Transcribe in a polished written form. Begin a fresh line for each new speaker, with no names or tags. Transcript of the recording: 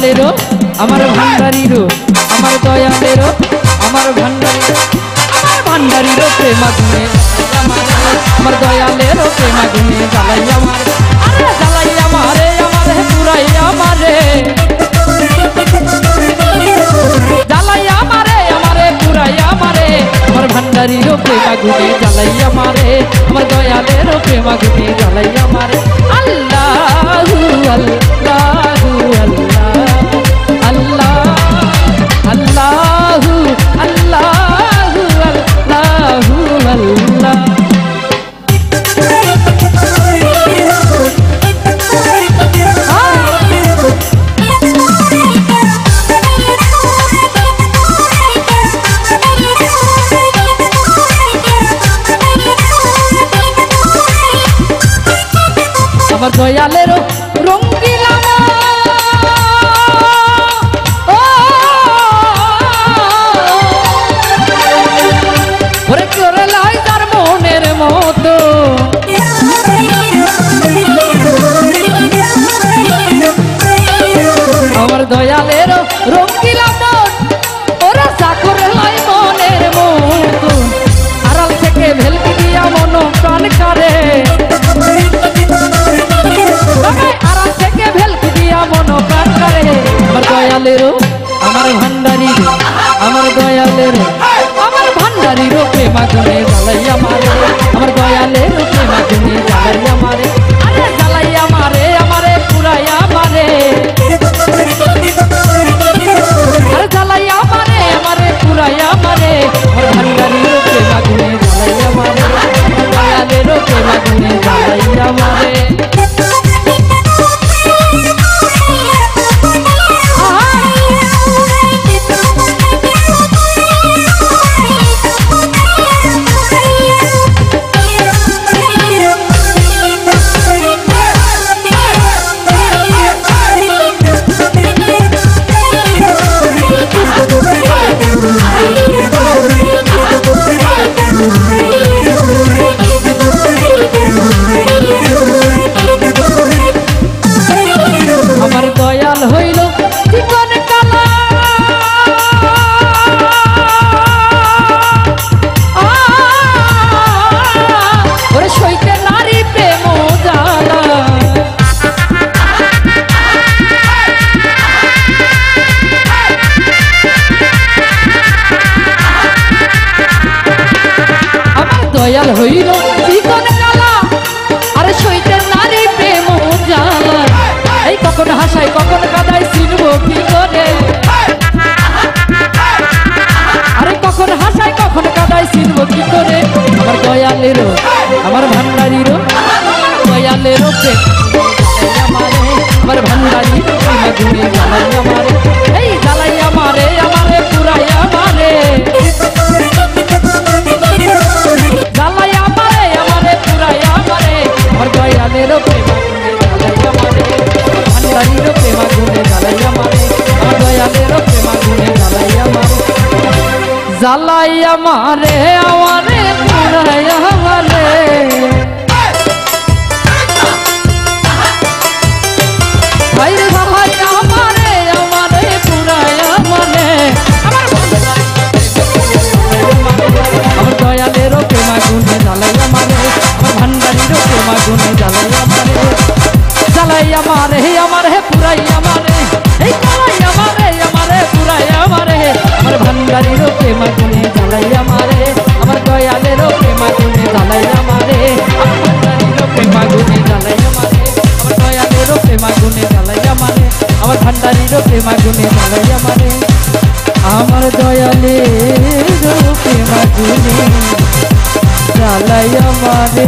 দয়ালেরও আমার ভান্ডারিরও আমার দয়ালেরও আমার ভান্ডারিরও প্রেম আগুনে আমার দয়ালেরও প্রেম আগুনে জ্বালাই আমার জ্বালাই আমারে আমারে পুরাই আমারে জ্বালাই আমারে আমারে পুরাই আমারে আমার ভান্ডারিরও প্রেম আগুনে জ্বালাই আমারে আমার দয়ালেরও প্রেম আগুনে জ্বালাই আমারে আল্লাহু আল্লাহু আল্লাহ আল্লাহ আল্লাহু আল্লাহু আল্লাহু আল্লাহ আমার দয়ালের রঙ্গিলা ওরে করে লাই তার মনের মতো আমার দয়ালের রঙ্গিলা মন ওরা চাকর লাই মনের মতো আড়াল থেকে ভেলকি দিয়া মন প্রাণ করে আড়াল থেকে ভেলকি দিয়া মন প্রাণ করে আমার দয়ালেরও আমার ভান্ডারিরও আমার দয়ালেরও আমার ভান্ডারিরও প্রেম আগুনে জ্বালাই আমারে আমার দয়ালেরও প্রেম আগুনে জ্বালাই আমারে আরে জ্বালাই আমারে আমারে পুরাই আমারে আরে জ্বালাই আমারে আমারে পুরাই আমারে আমার ভান্ডারিরও প্রেম আগুনে জ্বালাই আমারে আমার দয়ালেরও প্রেম আগুনে জ্বালাই আমারে আমার দয়াল হইল জীবন কালা ওরে সইতে নারী প্রেম জ্বালা আমার দয়াল হইল জীবন কালা আরে সইতে নারী প্রেম জ্বালা এই কখন হাসাই কখন কাদাই চিনবো কি করে আরে কখন হাসাই কখন কাদাই চিনবো কি করে আমার দয়ালেরও আমার ভান্ডারিরও দয়ালেরও প্রেম আমারে আমার ভান্ডারিরও প্রেম আগুনে জ্বালাই আমারে এই জ্বালাই আমারে আমারে পুরাই আমারে জ্বালাই আমারে আমারে পুরাই আমারে আমার দয়ালেরও প্রেম আগুনে জ্বালাই আমারে ভান্ডারিরও প্রেম আগুনে জ্বালাই আমারে আমার দয়ালেরও প্রেম আগুনে জ্বালাই আমারে জ্বালাই আমারে আমারে পুরাই আমারে ভাইরে জ্বালাই আমারে আমারে পুরাই আমারে আমার দয়ালেরও প্রেম আগুনে জ্বালাই আমারে আমার ভান্ডারিরও প্রেম আগুনে জ্বালাই আমারে জ্বালাই আমারে আমারে পুরাই আমারে এই জ্বালাই আমারে আমারে পুরাই আমারে আমার ভান্ডারিরও প্রেম আগুনে জ্বালাই আমারে আমার দয়ালেরও প্রেম আগুনে জ্বালাই আমারে আমার ভান্ডারিরও প্রেম আগুনে জ্বালাই আমারে আমার দয়ালেরও প্রেম আগুনে জ্বালাই আমারে আমার ভান্ডারিরও প্রেম আগুনে জ্বালাই আমারে আমার দয়ালেরও প্রেম আগুনে জ্বালাই আমারে।